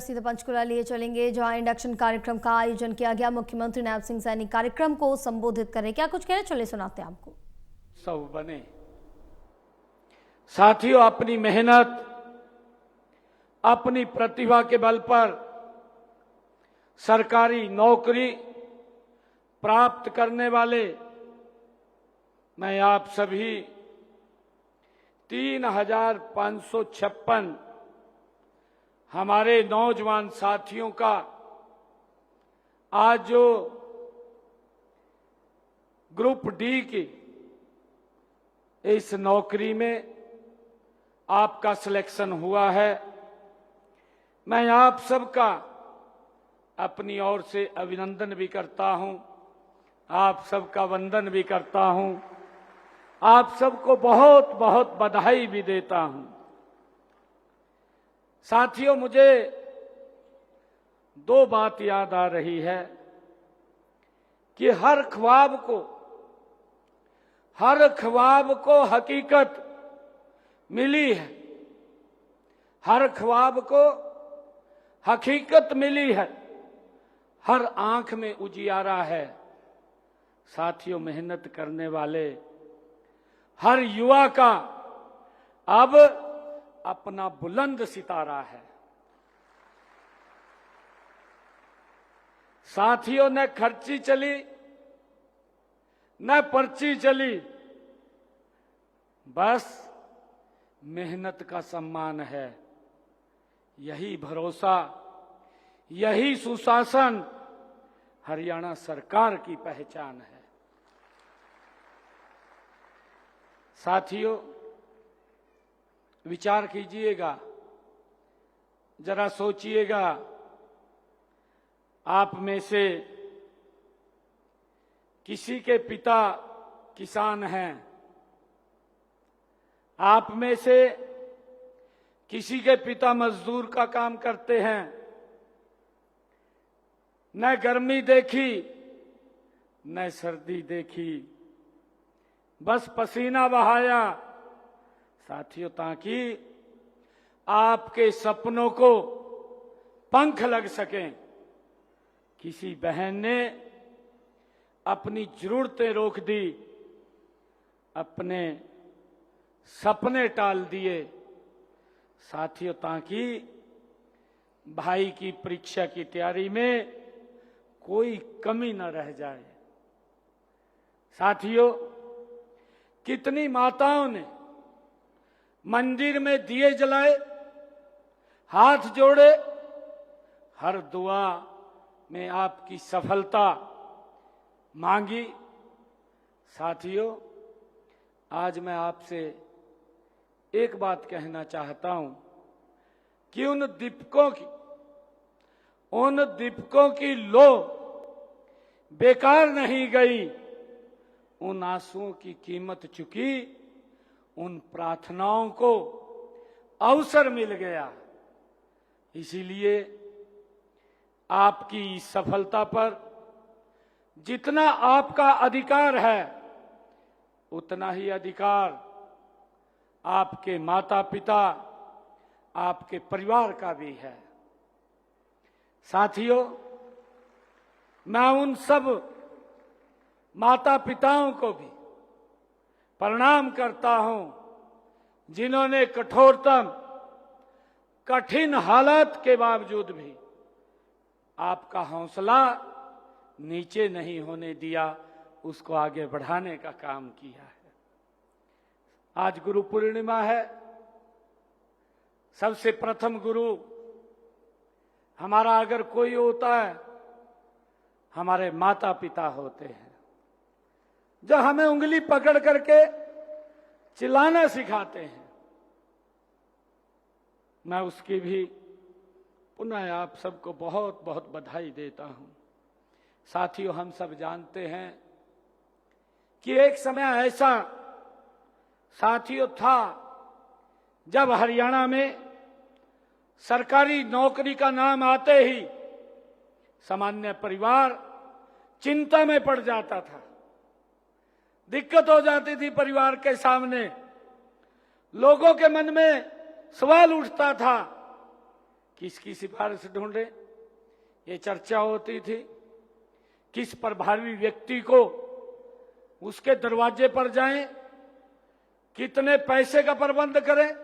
सीधे पंचकुला लिए चलेंगे, जहां इंडक्शन कार्यक्रम का आयोजन किया गया। मुख्यमंत्री नायब सिंह सैनी कार्यक्रम को संबोधित करें, क्या कुछ कह रहे, चले सुनाते हैं आपको। सब बने साथियों, अपनी मेहनत, अपनी प्रतिभा के बल पर सरकारी नौकरी प्राप्त करने वाले मैं आप सभी 3,556 हमारे नौजवान साथियों का आज जो ग्रुप डी की इस नौकरी में आपका सिलेक्शन हुआ है, मैं आप सबका अपनी ओर से अभिनंदन भी करता हूं, आप सबका वंदन भी करता हूं, आप सबको बहुत बहुत बधाई भी देता हूं। साथियों, मुझे दो बात याद आ रही है कि हर ख्वाब को हकीकत मिली है, हर ख्वाब को हकीकत मिली है, हर आंख में उजियारा है। साथियों, मेहनत करने वाले हर युवा का अब अपना बुलंद सितारा है। साथियों, न खर्ची चली न पर्ची चली, बस मेहनत का सम्मान है। यही भरोसा, यही सुशासन हरियाणा सरकार की पहचान है। साथियों, विचार कीजिएगा, जरा सोचिएगा, आप में से किसी के पिता किसान हैं, आप में से किसी के पिता मजदूर का काम करते हैं, न गर्मी देखी न सर्दी देखी, बस पसीना बहाया साथियों, ताकि आपके सपनों को पंख लग सकें। किसी बहन ने अपनी जरूरतें रोक दी, अपने सपने टाल दिए साथियों, ताकि भाई की परीक्षा की तैयारी में कोई कमी न रह जाए। साथियों, कितनी माताओं ने मंदिर में दिए जलाए, हाथ जोड़े, हर दुआ में आपकी सफलता मांगी। साथियों, आज मैं आपसे एक बात कहना चाहता हूं कि उन दीपकों की लो बेकार नहीं गई, उन आंसुओं की कीमत चुकी, उन प्रार्थनाओं को अवसर मिल गया। इसीलिए आपकी इस सफलता पर जितना आपका अधिकार है, उतना ही अधिकार आपके माता पिता, आपके परिवार का भी है। साथियों, मैं उन सब माता पिताओं को भी प्रणाम करता हूं जिन्होंने कठिन हालात के बावजूद भी आपका हौसला नीचे नहीं होने दिया, उसको आगे बढ़ाने का काम किया है। आज गुरु पूर्णिमा है। सबसे प्रथम गुरु हमारा अगर कोई होता है, हमारे माता पिता होते हैं, जो हमें उंगली पकड़ करके चिल्लाना सिखाते हैं। मैं उसकी भी पुनः आप सबको बहुत बहुत बधाई देता हूं। साथियों, हम सब जानते हैं कि एक समय ऐसा साथियों था जब हरियाणा में सरकारी नौकरी का नाम आते ही सामान्य परिवार चिंता में पड़ जाता था। दिक्कत हो जाती थी परिवार के सामने। लोगों के मन में सवाल उठता था किसकी सिफारिश ढूंढे, ये चर्चा होती थी। किस प्रभावी व्यक्ति को उसके दरवाजे पर जाएं, कितने पैसे का प्रबंध करें।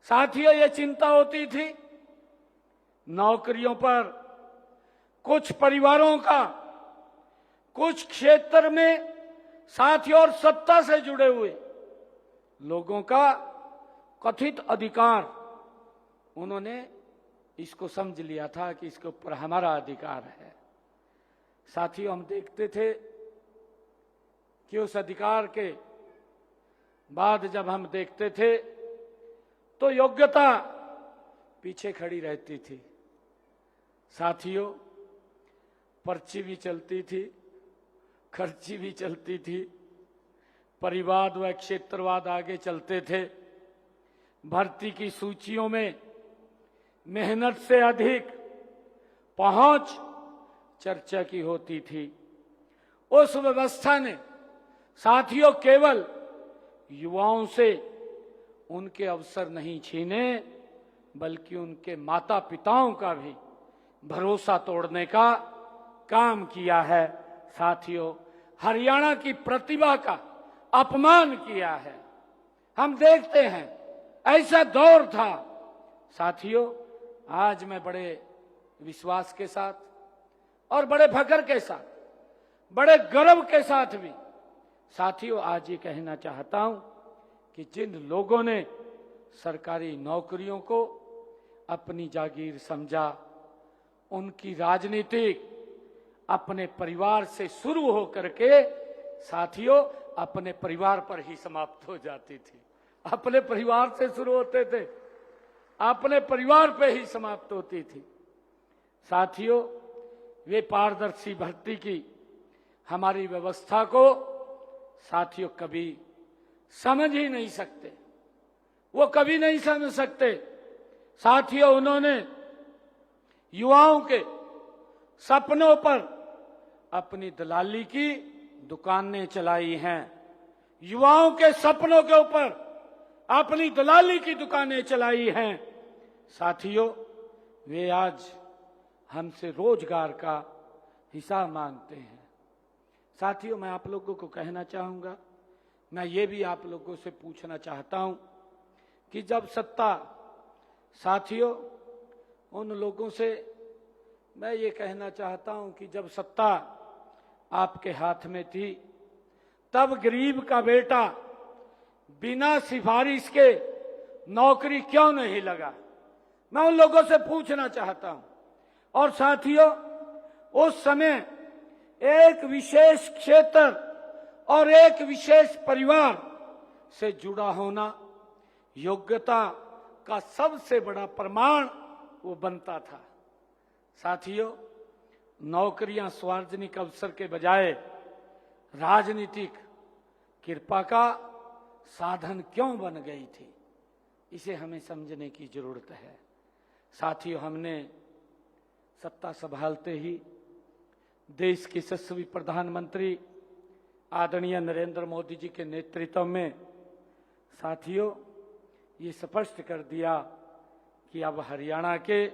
साथियों, ये चिंता होती थी। नौकरियों पर कुछ परिवारों का, कुछ क्षेत्र में साथियों और सत्ता से जुड़े हुए लोगों का कथित अधिकार, उन्होंने इसको समझ लिया था कि इसके ऊपर हमारा अधिकार है। साथियों, हम देखते थे कि उस अधिकार के बाद जब हम देखते थे तो योग्यता पीछे खड़ी रहती थी। साथियों, पर्ची भी चलती थी, खर्ची भी चलती थी, परिवाद व क्षेत्रवाद आगे चलते थे। भर्ती की सूचियों में मेहनत से अधिक पहुंच चर्चा की होती थी। उस व्यवस्था ने साथियों केवल युवाओं से उनके अवसर नहीं छीने, बल्कि उनके माता पिताओं का भी भरोसा तोड़ने का काम किया है। साथियों, हरियाणा की प्रतिभा का अपमान किया है। हम देखते हैं ऐसा दौर था। साथियों, आज मैं बड़े विश्वास के साथ और बड़े फख्र के साथ, बड़े गर्व के साथ भी साथियों आज ये कहना चाहता हूं कि जिन लोगों ने सरकारी नौकरियों को अपनी जागीर समझा, उनकी राजनीति अपने परिवार से शुरू होकर के साथियों अपने परिवार पर ही समाप्त हो जाती थी। अपने परिवार से शुरू होते थे, अपने परिवार पे ही समाप्त होती थी। साथियों, वे पारदर्शी भर्ती की हमारी व्यवस्था को साथियों कभी समझ ही नहीं सकते, वो कभी नहीं समझ सकते। साथियों, उन्होंने युवाओं के सपनों पर अपनी दलाली की दुकानें चलाई हैं। युवाओं के सपनों के ऊपर अपनी दलाली की दुकानें चलाई हैं। साथियों, वे आज हमसे रोजगार का हिसाब मांगते हैं। साथियों, मैं आप लोगों को कहना चाहूंगा, मैं ये भी आप लोगों से पूछना चाहता हूं कि जब सत्ता, साथियों उन लोगों से मैं ये कहना चाहता हूं कि जब सत्ता आपके हाथ में थी, तब गरीब का बेटा बिना सिफारिश के नौकरी क्यों नहीं लगा? मैं उन लोगों से पूछना चाहता हूं। और साथियों, उस समय एक विशेष क्षेत्र और एक विशेष परिवार से जुड़ा होना योग्यता का सबसे बड़ा प्रमाण वो बनता था। साथियों, नौकरियां सार्वजनिक अवसर के बजाय राजनीतिक कृपा का साधन क्यों बन गई थी, इसे हमें समझने की जरूरत है। साथियों, हमने सत्ता संभालते ही देश के यशस्वी प्रधानमंत्री आदरणीय नरेंद्र मोदी जी के नेतृत्व में साथियों ये स्पष्ट कर दिया कि अब हरियाणा के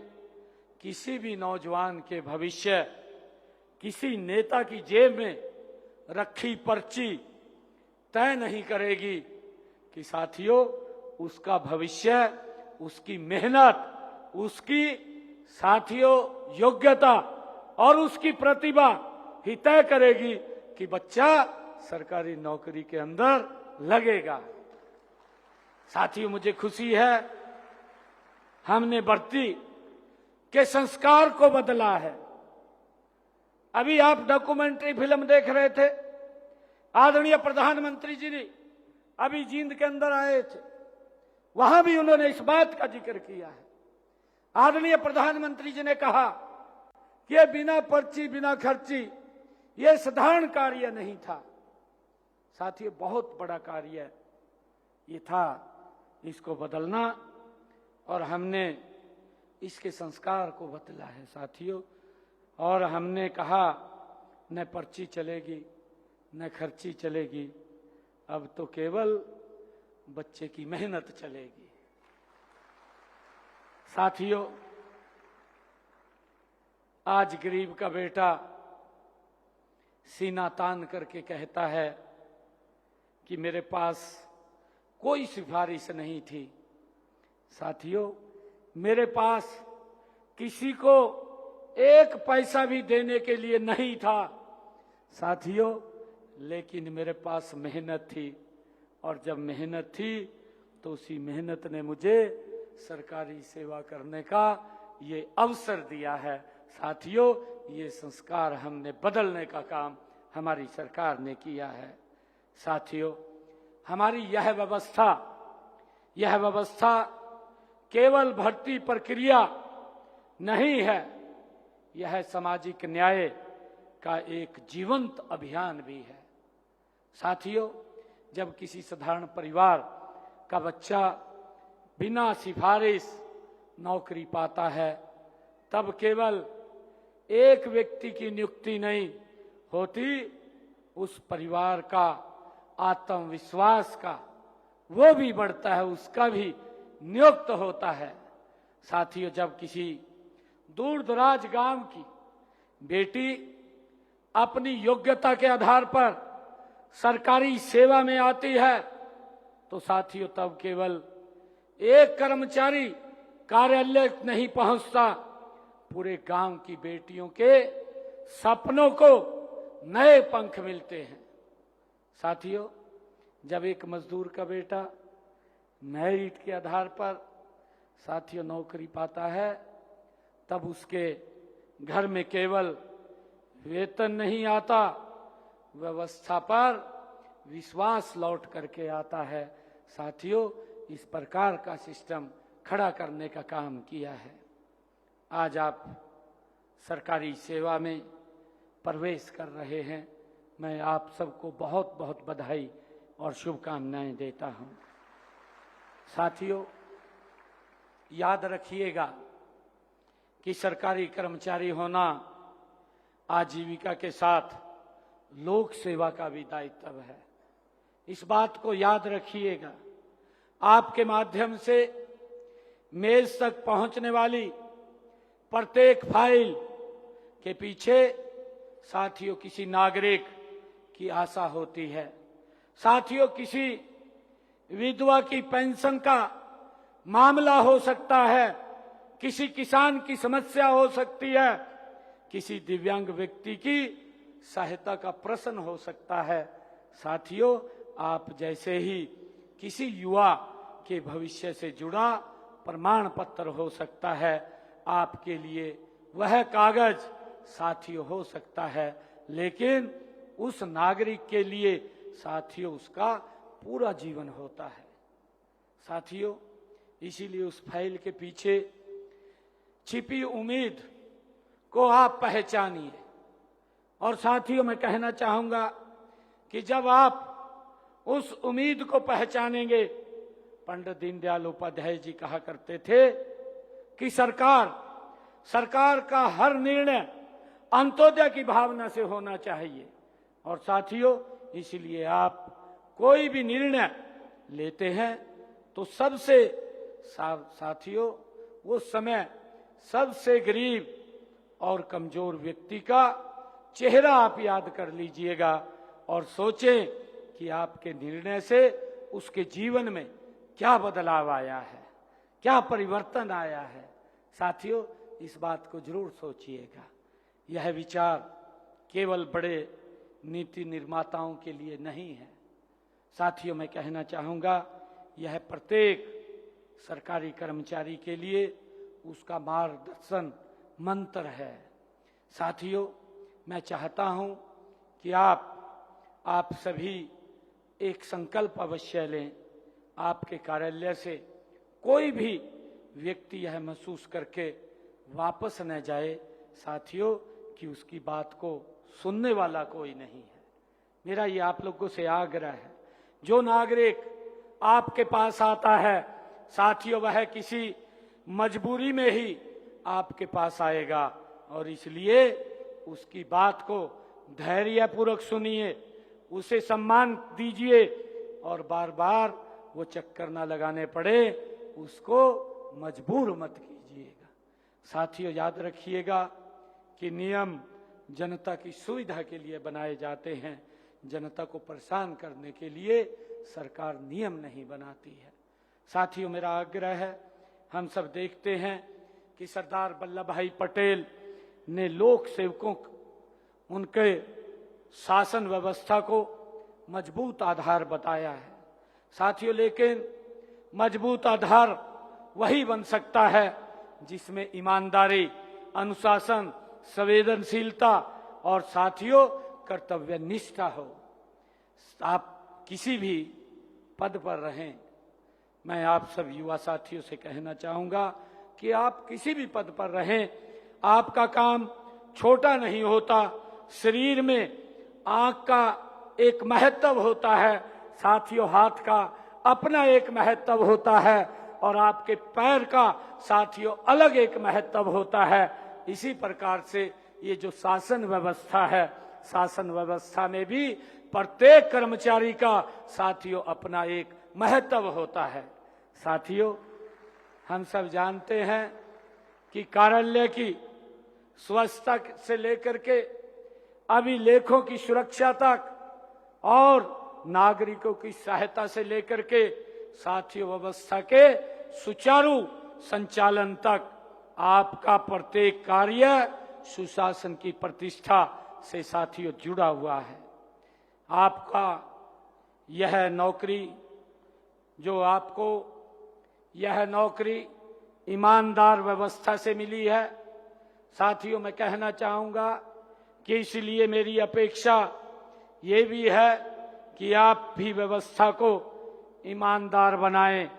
किसी भी नौजवान के भविष्य किसी नेता की जेब में रखी पर्ची तय नहीं करेगी कि साथियों उसका भविष्य, उसकी मेहनत, उसकी साथियों योग्यता और उसकी प्रतिभा ही तय करेगी कि बच्चा सरकारी नौकरी के अंदर लगेगा। साथियों, मुझे खुशी है हमने भर्ती के संस्कार को बदला है। अभी आप डॉक्यूमेंट्री फिल्म देख रहे थे, आदरणीय प्रधानमंत्री जी ने अभी जींद के अंदर आए थे, वहां भी उन्होंने इस बात का जिक्र किया है। आदरणीय प्रधानमंत्री जी ने कहा कि ये बिना पर्ची बिना खर्ची ये साधारण कार्य नहीं था। साथियों, बहुत बड़ा कार्य ये था, इसको बदलना, और हमने इसके संस्कार को बदला है साथियों। और हमने कहा न पर्ची चलेगी न खर्ची चलेगी, अब तो केवल बच्चे की मेहनत चलेगी। साथियों, आज गरीब का बेटा सीना तान करके कहता है कि मेरे पास कोई सिफारिश नहीं थी। साथियों, मेरे पास किसी को एक पैसा भी देने के लिए नहीं था साथियों, लेकिन मेरे पास मेहनत थी, और जब मेहनत थी तो उसी मेहनत ने मुझे सरकारी सेवा करने का ये अवसर दिया है। साथियों, ये संस्कार हमने बदलने का काम हमारी सरकार ने किया है। साथियों, हमारी यह व्यवस्था केवल भर्ती प्रक्रिया नहीं है, यह सामाजिक न्याय का एक जीवंत अभियान भी है। साथियों, जब किसी साधारण परिवार का बच्चा बिना सिफारिश नौकरी पाता है, तब केवल एक व्यक्ति की नियुक्ति नहीं होती, उस परिवार का आत्मविश्वास का वो भी बढ़ता है, उसका भी नियुक्त होता है। साथियों, जब किसी दूर दराज गांव की बेटी अपनी योग्यता के आधार पर सरकारी सेवा में आती है, तो साथियों तब केवल एक कर्मचारी कार्यालय नहीं पहुंचता, पूरे गांव की बेटियों के सपनों को नए पंख मिलते हैं। साथियों, जब एक मजदूर का बेटा मेरिट के आधार पर साथियों नौकरी पाता है, तब उसके घर में केवल वेतन नहीं आता, व्यवस्था पर विश्वास लौट करके आता है। साथियों, इस प्रकार का सिस्टम खड़ा करने का काम किया है। आज आप सरकारी सेवा में प्रवेश कर रहे हैं, मैं आप सबको बहुत बहुत बधाई और शुभकामनाएं देता हूं। साथियों, याद रखिएगा कि सरकारी कर्मचारी होना आजीविका के साथ लोक सेवा का भी दायित्व है। इस बात को याद रखिएगा। आपके माध्यम से मेज तक पहुंचने वाली प्रत्येक फाइल के पीछे साथियों किसी नागरिक की आशा होती है। साथियों, किसी विधवा की पेंशन का मामला हो सकता है, किसी किसान की समस्या हो सकती है, किसी दिव्यांग व्यक्ति की सहायता का प्रश्न हो सकता है। साथियों, आप जैसे ही किसी युवा के भविष्य से जुड़ा प्रमाण पत्र हो सकता है, आपके लिए वह कागज साथियों हो सकता है, लेकिन उस नागरिक के लिए साथियों उसका पूरा जीवन होता है। साथियों, इसीलिए उस फाइल के पीछे छिपी उम्मीद को आप पहचानिए। और साथियों, मैं कहना चाहूंगा कि जब आप उस उम्मीद को पहचानेंगे, पंडित दीनदयाल उपाध्याय जी कहा करते थे कि सरकार का हर निर्णय अंत्योदय की भावना से होना चाहिए। और साथियों, इसलिए आप कोई भी निर्णय लेते हैं तो सबसे साथियों उस समय सबसे गरीब और कमजोर व्यक्ति का चेहरा आप याद कर लीजिएगा और सोचें कि आपके निर्णय से उसके जीवन में क्या बदलाव आया है, क्या परिवर्तन आया है। साथियों, इस बात को जरूर सोचिएगा। यह विचार केवल बड़े नीति निर्माताओं के लिए नहीं है। साथियों, मैं कहना चाहूंगा यह प्रत्येक सरकारी कर्मचारी के लिए उसका मार्गदर्शन मंत्र है। साथियों, मैं चाहता हूं कि आप सभी एक संकल्प अवश्य लें। आपके कार्यालय से कोई भी व्यक्ति यह महसूस करके वापस न जाए साथियों कि उसकी बात को सुनने वाला कोई नहीं है। मेरा ये आप लोगों से आग्रह है, जो नागरिक आपके पास आता है साथियों वह किसी मजबूरी में ही आपके पास आएगा, और इसलिए उसकी बात को धैर्यपूर्वक सुनिए, उसे सम्मान दीजिए और बार बार वो चक्कर ना लगाने पड़े उसको मजबूर मत कीजिए। साथियों, याद रखिएगा कि नियम जनता की सुविधा के लिए बनाए जाते हैं, जनता को परेशान करने के लिए सरकार नियम नहीं बनाती है। साथियों, मेरा आग्रह है, हम सब देखते हैं कि सरदार वल्लभ भाई पटेल ने लोक सेवकों उनके शासन व्यवस्था को मजबूत आधार बताया है। साथियों, लेकिन मजबूत आधार वही बन सकता है जिसमें ईमानदारी, अनुशासन, संवेदनशीलता और साथियों कर्तव्य निष्ठा हो। आप किसी भी पद पर रहें, मैं आप सब युवा साथियों से कहना चाहूंगा कि आप किसी भी पद पर रहें, आपका काम छोटा नहीं होता। शरीर में आंख का एक महत्व होता है, साथियों हाथ का अपना एक महत्व होता है, और आपके पैर का साथियों अलग एक महत्व होता है। इसी प्रकार से ये जो शासन व्यवस्था है, शासन व्यवस्था में भी प्रत्येक कर्मचारी का साथियों अपना एक महत्व होता है। साथियों, हम सब जानते हैं कि कार्यालय की स्वच्छता से लेकर के अभिलेखों की सुरक्षा तक और नागरिकों की सहायता से लेकर के साथियों व्यवस्था के सुचारू संचालन तक आपका प्रत्येक कार्य सुशासन की प्रतिष्ठा से साथियों जुड़ा हुआ है। आपका यह नौकरी, जो आपको यह नौकरी ईमानदार व्यवस्था से मिली है। साथियों, मैं कहना चाहूंगा कि इसलिए मेरी अपेक्षा ये भी है कि आप भी व्यवस्था को ईमानदार बनाएं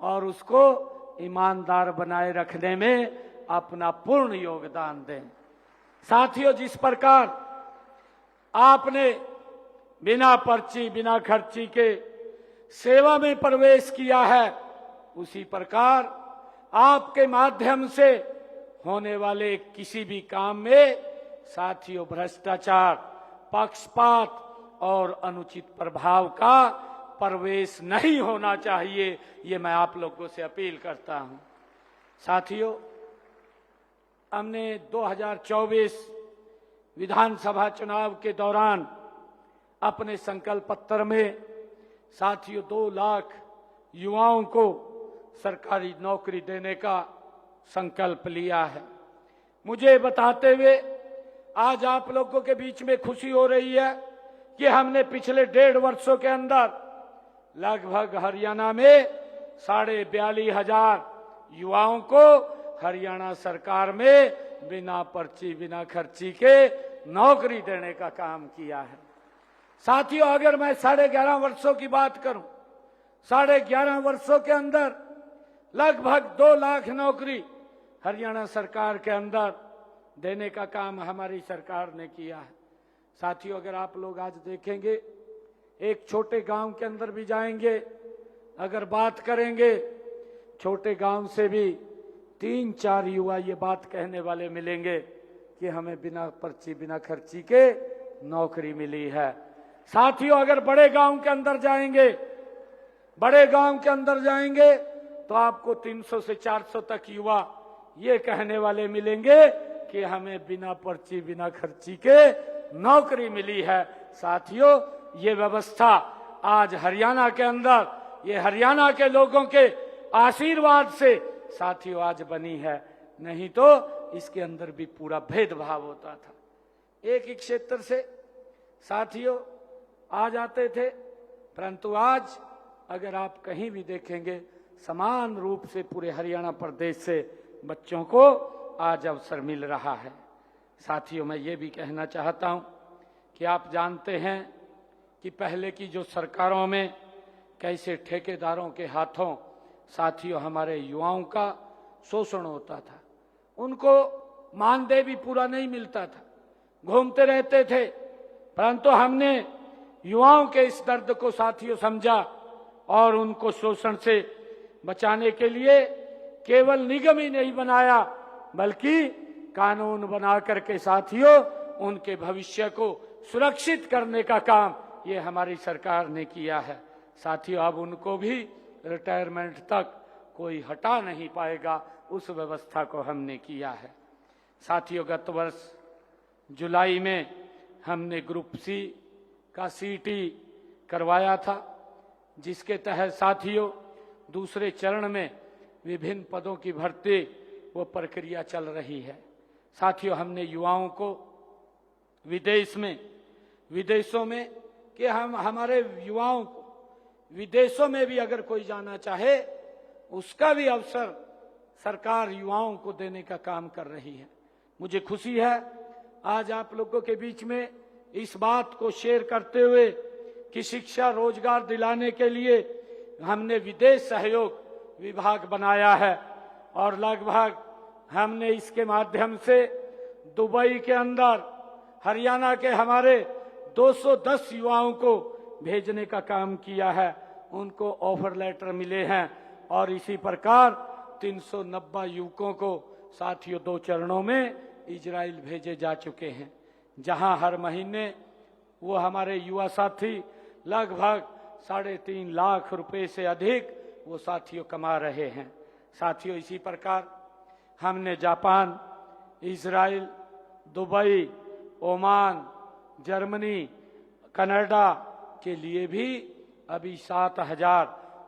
और उसको ईमानदार बनाए रखने में अपना पूर्ण योगदान दें। साथियों, जिस प्रकार आपने बिना पर्ची, बिना खर्ची के सेवा में प्रवेश किया है, उसी प्रकार आपके माध्यम से होने वाले किसी भी काम में साथियों भ्रष्टाचार, पक्षपात और अनुचित प्रभाव का प्रवेश नहीं होना चाहिए। ये मैं आप लोगों से अपील करता हूं। साथियों, हमने 2024 विधानसभा चुनाव के दौरान अपने संकल्प पत्र में साथियों 2 लाख युवाओं को सरकारी नौकरी देने का संकल्प लिया है। मुझे बताते हुए आज आप लोगों के बीच में खुशी हो रही है कि हमने पिछले 1.5 वर्षों के अंदर लगभग हरियाणा में 42,500 युवाओं को हरियाणा सरकार में बिना पर्ची, बिना खर्ची के नौकरी देने का काम किया है। साथियों, अगर मैं 11.5 वर्षों की बात करूं, 11.5 वर्षों के अंदर लगभग 2 लाख नौकरी हरियाणा सरकार के अंदर देने का काम हमारी सरकार ने किया है। साथियों, अगर आप लोग आज देखेंगे, एक छोटे गांव के अंदर भी जाएंगे, अगर बात करेंगे, छोटे गांव से भी 3-4 युवा ये बात कहने वाले मिलेंगे कि हमें बिना पर्ची, बिना खर्ची के नौकरी मिली है। साथियों, अगर बड़े गांव के अंदर जाएंगे, तो आपको 300 से 400 तक युवा ये कहने वाले मिलेंगे कि हमें बिना पर्ची, बिना खर्ची के नौकरी मिली है। साथियों, ये व्यवस्था आज हरियाणा के अंदर, ये हरियाणा के लोगों के आशीर्वाद से साथियों आज बनी है, नहीं तो इसके अंदर भी पूरा भेदभाव होता था। एक ही क्षेत्र से साथियों आ जाते थे, परंतु आज अगर आप कहीं भी देखेंगे, समान रूप से पूरे हरियाणा प्रदेश से बच्चों को आज अवसर मिल रहा है। साथियों, मैं ये भी कहना चाहता हूं कि आप जानते हैं कि पहले की जो सरकारों में कैसे ठेकेदारों के हाथों साथियों हमारे युवाओं का शोषण होता था। उनको मानदेय भी पूरा नहीं मिलता था, घूमते रहते थे, परंतु हमने युवाओं के इस दर्द को साथियों समझा और उनको शोषण से बचाने के लिए केवल निगम ही नहीं बनाया, बल्कि कानून बना करके साथियों उनके भविष्य को सुरक्षित करने का काम ये हमारी सरकार ने किया है। साथियों, अब उनको भी रिटायरमेंट तक कोई हटा नहीं पाएगा, उस व्यवस्था को हमने किया है। साथियों, गत वर्ष जुलाई में हमने ग्रुप सी का सीटी करवाया था, जिसके तहत साथियों दूसरे चरण में विभिन्न पदों की भर्ती वो प्रक्रिया चल रही है। साथियों, हमने युवाओं को विदेशों में कि हमारे युवाओं को विदेशों में भी अगर कोई जाना चाहे उसका भी अवसर सरकार युवाओं को देने का काम कर रही है। मुझे खुशी है आज आप लोगों के बीच में इस बात को शेयर करते हुए कि शिक्षा रोजगार दिलाने के लिए हमने विदेश सहयोग विभाग बनाया है और लगभग हमने इसके माध्यम से दुबई के अंदर हरियाणा के हमारे 210 युवाओं को भेजने का काम किया है। उनको ऑफर लेटर मिले हैं और इसी प्रकार 390 युवकों को साथियों 2 चरणों में इजराइल भेजे जा चुके हैं, जहां हर महीने वो हमारे युवा साथी लगभग 3.5 लाख रुपए से अधिक वो साथियों कमा रहे हैं। साथियों, इसी प्रकार हमने Japan, Israel, Dubai, Oman, Germany, Canada के लिए भी अभी 7,000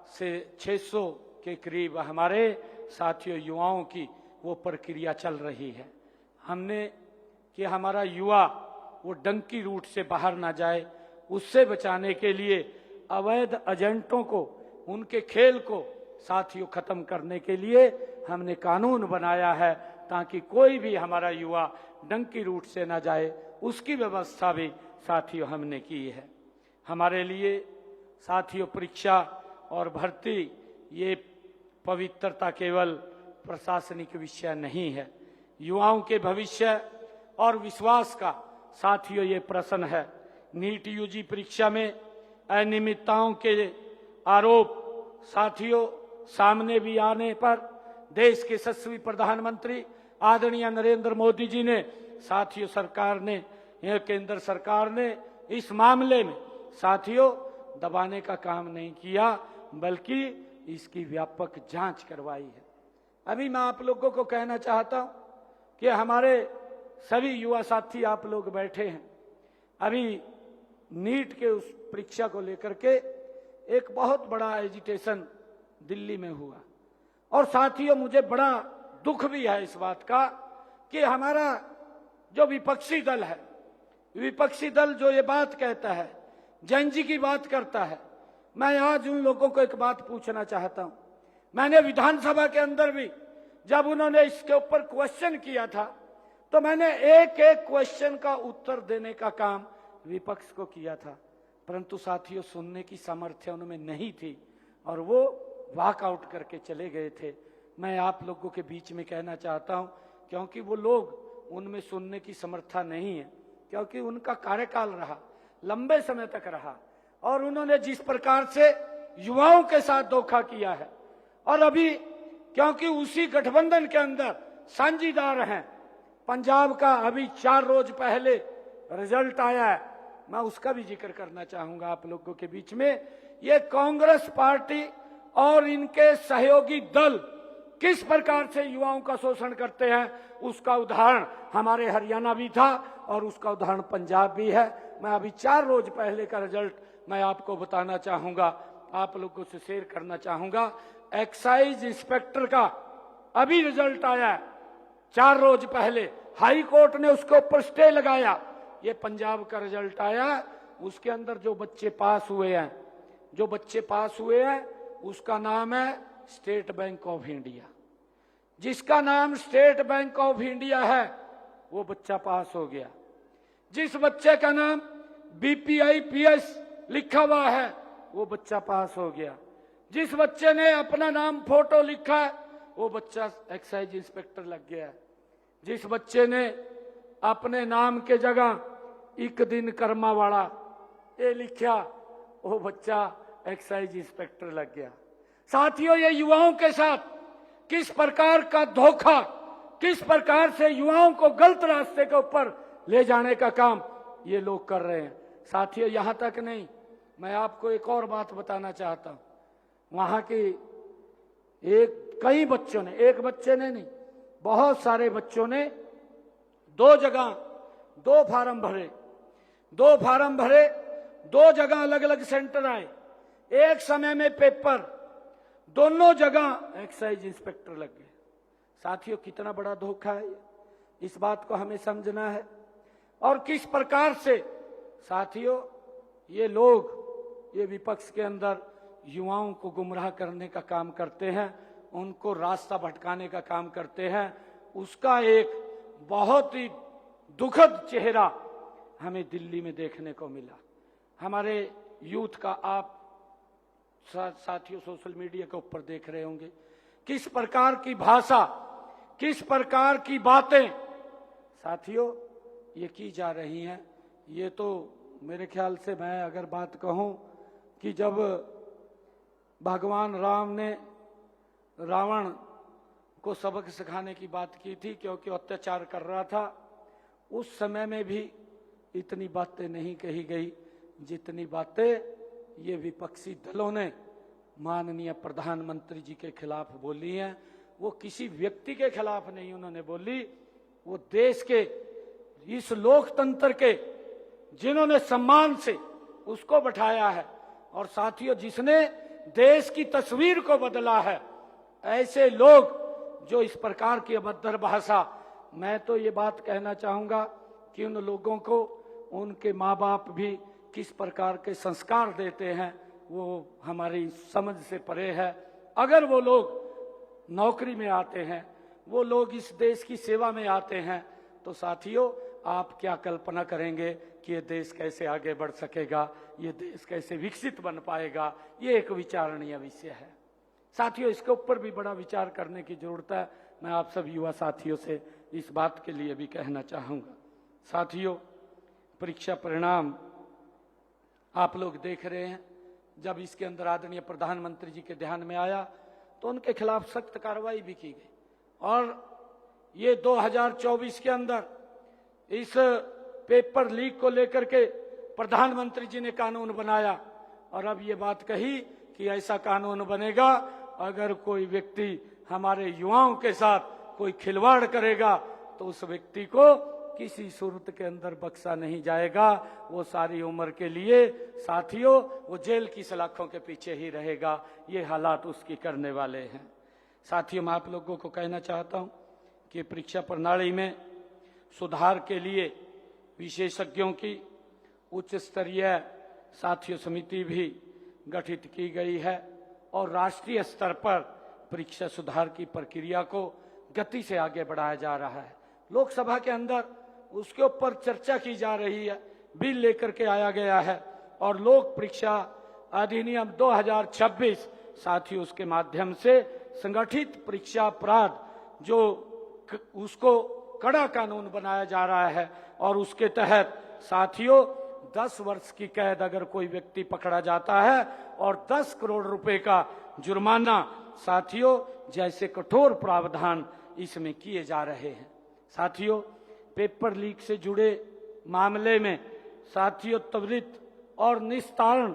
से 600 के करीब हमारे साथियों युवाओं की वो प्रक्रिया चल रही है। हमने कि हमारा युवा वो डंकी रूट से बाहर ना जाए, उससे बचाने के लिए अवैध एजेंटों को, उनके खेल को साथियों खत्म करने के लिए हमने कानून बनाया है, ताकि कोई भी हमारा युवा डंकी रूट से ना जाए, उसकी व्यवस्था भी साथियों हमने की है। हमारे लिए साथियों परीक्षा और भर्ती ये पवित्रता केवल प्रशासनिक विषय नहीं है, युवाओं के भविष्य और विश्वास का साथियों ये प्रश्न है। नीट यूजी परीक्षा में अनियमितताओं के आरोप साथियों सामने भी आने पर देश के यशस्वी प्रधानमंत्री आदरणीय नरेंद्र मोदी जी ने साथियों केंद्र सरकार ने इस मामले में साथियों दबाने का काम नहीं किया, बल्कि इसकी व्यापक जांच करवाई है। अभी मैं आप लोगों को कहना चाहता हूं कि हमारे सभी युवा साथी आप लोग बैठे हैं, अभी नीट के उस परीक्षा को लेकर के एक बहुत बड़ा एजिटेशन दिल्ली में हुआ और साथियों मुझे बड़ा दुख भी है इस बात का कि हमारा जो विपक्षी दल है, विपक्षी दल जो ये बात कहता है, जैन की बात करता है, मैं आज उन लोगों को एक बात पूछना चाहता हूं। मैंने विधानसभा के अंदर भी जब उन्होंने इसके ऊपर क्वेश्चन किया था तो मैंने एक एक क्वेश्चन का उत्तर देने का काम विपक्ष को किया था, परंतु साथियों सुनने की सामर्थ्य उनमें नहीं थी और वो वॉकआउट करके चले गए थे। मैं आप लोगों के बीच में कहना चाहता हूं, क्योंकि वो लोग उनमें सुनने की समर्था नहीं है, क्योंकि उनका कार्यकाल रहा, लंबे समय तक रहा और उन्होंने जिस प्रकार से युवाओं के साथ धोखा किया है और अभी क्योंकि उसी गठबंधन के अंदर साझीदार हैं, पंजाब का अभी 4 रोज पहले रिजल्ट आया है, मैं उसका भी जिक्र करना चाहूंगा आप लोगों के बीच में। ये कांग्रेस पार्टी और इनके सहयोगी दल किस प्रकार से युवाओं का शोषण करते हैं, उसका उदाहरण हमारे हरियाणा भी था और उसका उदाहरण पंजाब भी है। मैं अभी 4 रोज पहले का रिजल्ट मैं आपको बताना चाहूंगा, आप लोगों से शेयर करना चाहूंगा। एक्साइज इंस्पेक्टर का अभी रिजल्ट आया है, 4 रोज पहले हाई कोर्ट ने उसके ऊपर स्टे लगाया। ये पंजाब का रिजल्ट आया, उसके अंदर जो बच्चे पास हुए हैं उसका नाम है स्टेट बैंक ऑफ इंडिया। जिसका नाम स्टेट बैंक ऑफ इंडिया है वो बच्चा पास हो गया। जिस बच्चे का नाम BPIPS लिखा हुआ है वो बच्चा पास हो गया। जिस बच्चे ने अपना नाम फोटो लिखा है वो बच्चा एक्साइज इंस्पेक्टर लग गया है। जिस बच्चे ने अपने नाम के जगह एक दिन कर्मा वाला ये लिखा वो बच्चा एक्साइज इंस्पेक्टर लग गया। साथियों, ये युवाओं के साथ किस प्रकार का धोखा, किस प्रकार से युवाओं को गलत रास्ते के ऊपर ले जाने का काम ये लोग कर रहे हैं। साथियों, यहां तक नहीं, मैं आपको एक और बात बताना चाहता हूं। वहां की कई बच्चों ने, एक बच्चे ने नहीं, बहुत सारे बच्चों ने 2 जगह 2 फार्म भरे, 2 फार्म भरे, 2 जगह अलग अलग सेंटर आए, एक समय में पेपर, दोनों जगह एक्साइज इंस्पेक्टर लग गए। साथियों, कितना बड़ा धोखा है ये, इस बात को हमें समझना है। और किस प्रकार से साथियों ये लोग, ये विपक्ष के अंदर युवाओं को गुमराह करने का काम करते हैं, उनको रास्ता भटकाने का काम करते हैं, उसका एक बहुत ही दुखद चेहरा हमें दिल्ली में देखने को मिला। हमारे यूथ का आप साथियों सोशल मीडिया के ऊपर देख रहे होंगे किस प्रकार की भाषा, किस प्रकार की बातें साथियों ये की जा रही हैं। ये तो मेरे ख्याल से, मैं अगर बात कहूं कि जब भगवान राम ने रावण को सबक सिखाने की बात की थी क्योंकि अत्याचार कर रहा था, उस समय में भी इतनी बातें नहीं कही गई जितनी बातें ये विपक्षी दलों ने माननीय प्रधानमंत्री जी के खिलाफ बोली हैं। वो किसी व्यक्ति के खिलाफ नहीं उन्होंने बोली, वो देश के इस लोकतंत्र के जिन्होंने सम्मान से उसको बैठाया है और साथियों जिसने देश की तस्वीर को बदला है, ऐसे लोग जो इस प्रकार की अभद्र भाषा, मैं तो ये बात कहना चाहूंगा कि उन लोगों को उनके माँ बाप भी किस प्रकार के संस्कार देते हैं वो हमारी समझ से परे है। अगर वो लोग नौकरी में आते हैं, वो लोग इस देश की सेवा में आते हैं, तो साथियों आप क्या कल्पना करेंगे कि ये देश कैसे आगे बढ़ सकेगा, ये देश कैसे विकसित बन पाएगा। ये एक विचारणीय विषय है साथियों, इसके ऊपर भी बड़ा विचार करने की जरूरत है। मैं आप सब युवा साथियों से इस बात के लिए भी कहना चाहूंगा। साथियों, परीक्षा परिणाम आप लोग देख रहे हैं, जब इसके अंदर आदरणीय प्रधानमंत्री जी के ध्यान में आया तो उनके खिलाफ सख्त कार्रवाई भी की गई और ये 2024 के अंदर इस पेपर लीक को लेकर के प्रधानमंत्री जी ने कानून बनाया और अब ये बात कही कि ऐसा कानून बनेगा अगर कोई व्यक्ति हमारे युवाओं के साथ कोई खिलवाड़ करेगा तो उस व्यक्ति को किसी सूरत के अंदर बख्शा नहीं जाएगा, वो सारी उम्र के लिए साथियों वो जेल की सलाखों के पीछे ही रहेगा। ये हालात उसकी करने वाले हैं। साथियों, मैं आप लोगों को कहना चाहता हूं कि परीक्षा प्रणाली में सुधार के लिए विशेषज्ञों की उच्च स्तरीय साथियों समिति भी गठित की गई है और राष्ट्रीय स्तर पर परीक्षा सुधार की प्रक्रिया को गति से आगे बढ़ाया जा रहा है। लोकसभा के अंदर उसके ऊपर चर्चा की जा रही है, बिल लेकर के आया गया है और लोक परीक्षा अधिनियम 2026 साथियों उसके माध्यम से संगठित परीक्षा अपराध जो उसको कड़ा कानून बनाया जा रहा है और उसके तहत साथियों 10 वर्ष की कैद अगर कोई व्यक्ति पकड़ा जाता है और 10 करोड़ रुपए का जुर्माना साथियों जैसे कठोर प्रावधान इसमें किए जा रहे हैं। साथियों, पेपर लीक से जुड़े मामले में साथियों त्वरित और निस्तारण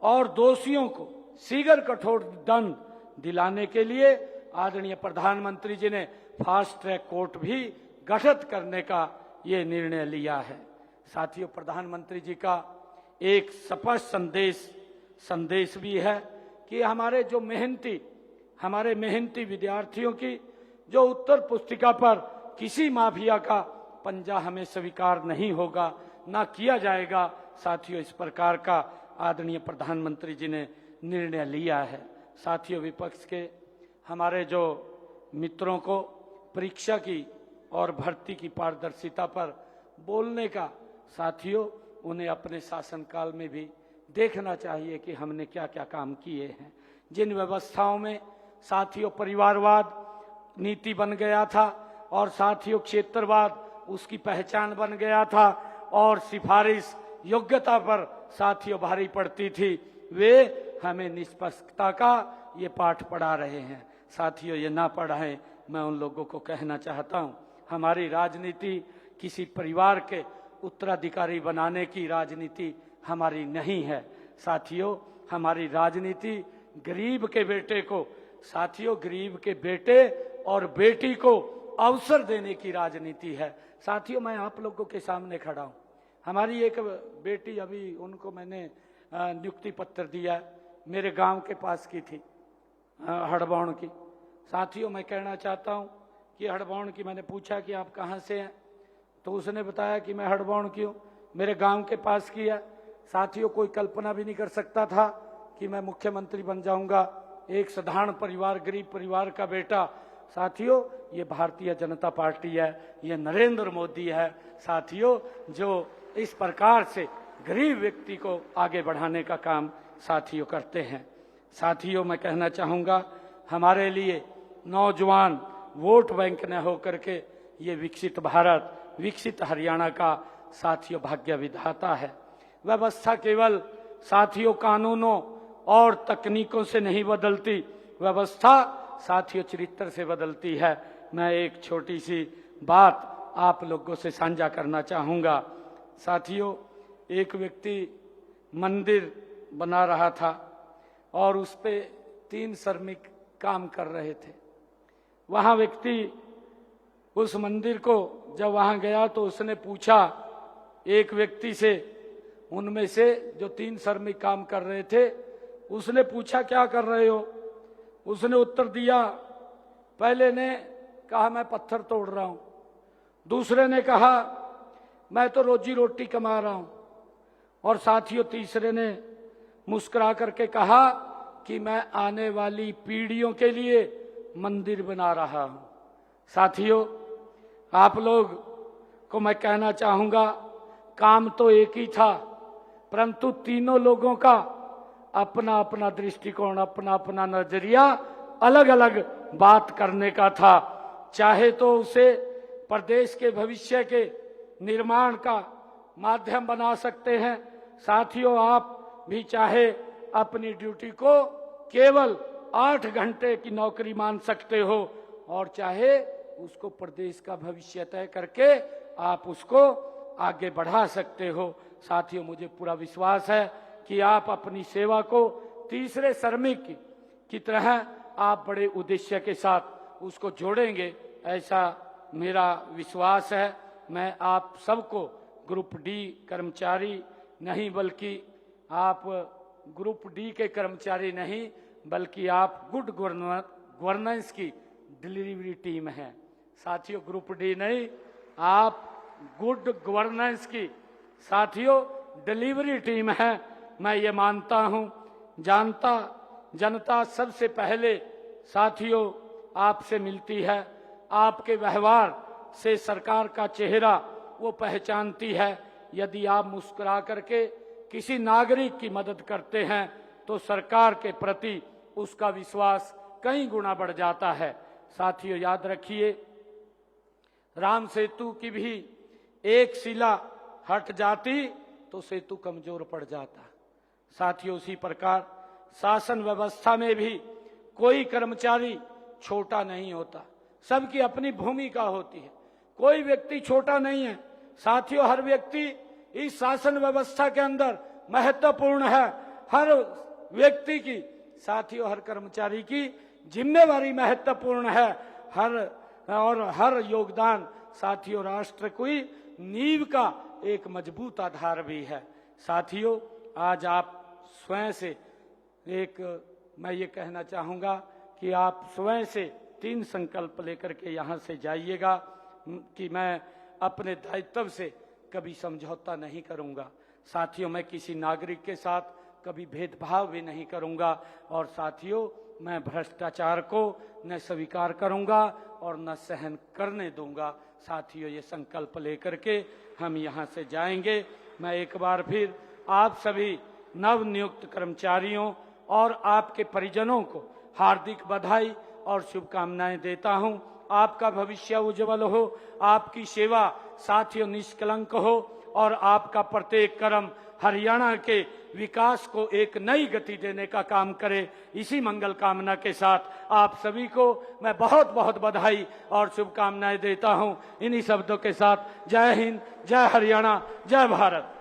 और दोषियों को शीघ्र कठोर दंड दिलाने के लिए आदरणीय प्रधानमंत्री जी ने फास्ट ट्रैक कोर्ट भी गठित करने का ये निर्णय लिया है। साथियों, प्रधानमंत्री जी का एक स्पष्ट संदेश भी है कि हमारे मेहनती विद्यार्थियों की जो उत्तर पुस्तिका पर किसी माफिया का पंजा हमें स्वीकार नहीं होगा, ना किया जाएगा। साथियों, इस प्रकार का आदरणीय प्रधानमंत्री जी ने निर्णय लिया है। साथियों, विपक्ष के हमारे जो मित्रों को परीक्षा की और भर्ती की पारदर्शिता पर बोलने का साथियों उन्हें अपने शासनकाल में भी देखना चाहिए कि हमने क्या क्या काम किए हैं। जिन व्यवस्थाओं में साथियों परिवारवाद नीति बन गया था और साथियों क्षेत्रवाद उसकी पहचान बन गया था और सिफारिश योग्यता पर साथियों भारी पड़ती थी, वे हमें निष्पक्षता का ये पाठ पढ़ा रहे हैं। साथियों, ये ना पढ़ाएं, मैं उन लोगों को कहना चाहता हूं, हमारी राजनीति किसी परिवार के उत्तराधिकारी बनाने की राजनीति हमारी नहीं है। साथियों, हमारी राजनीति गरीब के बेटे को साथियों गरीब के बेटे और बेटी को अवसर देने की राजनीति है। साथियों मैं आप लोगों के सामने खड़ा हूं। हमारी एक बेटी अभी उनको मैंने नियुक्ति पत्र दिया, मेरे गांव के पास की थी, हड़बौन की। साथियों मैं कहना चाहता हूं कि हड़बौन की, मैंने पूछा कि आप कहां से हैं, तो उसने बताया कि मैं हड़बौन की हूं, मेरे गांव के पास की है। साथियों कोई कल्पना भी नहीं कर सकता था कि मैं मुख्यमंत्री बन जाऊंगा, एक साधारण परिवार, गरीब परिवार का बेटा। साथियों ये भारतीय जनता पार्टी है, ये नरेंद्र मोदी है साथियों, जो इस प्रकार से गरीब व्यक्ति को आगे बढ़ाने का काम साथियों करते हैं। साथियों मैं कहना चाहूंगा हमारे लिए नौजवान वोट बैंक न होकर के ये विकसित भारत, विकसित हरियाणा का साथियों भाग्य विधाता है। व्यवस्था केवल साथियों कानूनों और तकनीकों से नहीं बदलती, व्यवस्था साथियों चरित्र से बदलती है। मैं एक छोटी सी बात आप लोगों से साझा करना चाहूंगा। साथियों एक व्यक्ति मंदिर बना रहा था और उस पे 3 श्रमिक काम कर रहे थे। वहां व्यक्ति उस मंदिर को जब वहां गया तो उसने पूछा एक व्यक्ति से, उनमें से जो 3 श्रमिक काम कर रहे थे, उसने पूछा क्या कर रहे हो? उसने उत्तर दिया, पहले ने कहा मैं पत्थर तोड़ रहा हूं, दूसरे ने कहा मैं तो रोजी रोटी कमा रहा हूं, और साथियों तीसरे ने मुस्कुरा करके कहा कि मैं आने वाली पीढ़ियों के लिए मंदिर बना रहा हूं। साथियों आप लोग को मैं कहना चाहूंगा काम तो एक ही था, परंतु तीनों लोगों का अपना अपना दृष्टिकोण, अपना अपना नजरिया, अलग अलग बात करने का था। चाहे तो उसे प्रदेश के भविष्य के निर्माण का माध्यम बना सकते हैं। साथियों आप भी चाहे अपनी ड्यूटी को केवल 8 घंटे की नौकरी मान सकते हो, और चाहे उसको प्रदेश का भविष्य तय करके आप उसको आगे बढ़ा सकते हो। साथियों मुझे पूरा विश्वास है कि आप अपनी सेवा को तीसरे श्रमिक की तरह आप बड़े उद्देश्य के साथ उसको जोड़ेंगे, ऐसा मेरा विश्वास है। मैं आप सबको ग्रुप डी कर्मचारी नहीं, बल्कि आप ग्रुप डी के कर्मचारी नहीं, बल्कि आप गुड गवर्नेंस की डिलीवरी टीम है। साथियों ग्रुप डी नहीं, आप गुड गवर्नेंस की साथियों डिलीवरी टीम है। मैं ये मानता हूं, जानता जनता सबसे पहले साथियों आपसे मिलती है, आपके व्यवहार से सरकार का चेहरा वो पहचानती है। यदि आप मुस्कुरा करके किसी नागरिक की मदद करते हैं तो सरकार के प्रति उसका विश्वास कई गुना बढ़ जाता है। साथियों याद रखिए, राम सेतु की भी एक शिला हट जाती तो सेतु कमजोर पड़ जाता। साथियों उसी प्रकार शासन व्यवस्था में भी कोई कर्मचारी छोटा नहीं होता, सबकी अपनी भूमिका होती है, कोई व्यक्ति छोटा नहीं है। साथियों हर व्यक्ति इस शासन व्यवस्था के अंदर महत्वपूर्ण है। हर व्यक्ति की, साथियों हर कर्मचारी की जिम्मेवारी महत्वपूर्ण है। हर योगदान साथियों राष्ट्र की नींव का एक मजबूत आधार भी है। साथियों आज आप स्वयं से मैं ये कहना चाहूंगा कि आप स्वयं से 3 संकल्प लेकर के यहाँ से जाइएगा कि मैं अपने दायित्व से कभी समझौता नहीं करूंगा। साथियों मैं किसी नागरिक के साथ कभी भेदभाव भी नहीं करूंगा, और साथियों मैं भ्रष्टाचार को न स्वीकार करूंगा और न सहन करने दूंगा। साथियों ये संकल्प लेकर के हम यहाँ से जाएंगे। मैं एक बार फिर आप सभी नवनियुक्त कर्मचारियों और आपके परिजनों को हार्दिक बधाई और शुभकामनाएं देता हूं। आपका भविष्य उज्जवल हो, आपकी सेवा साथियों निष्कलंक हो, और आपका प्रत्येक कर्म हरियाणा के विकास को एक नई गति देने का काम करे। इसी मंगल कामना के साथ आप सभी को मैं बहुत बहुत बधाई और शुभकामनाएं देता हूं। इन्हीं शब्दों के साथ जय हिंद, जय हरियाणा, जय भारत।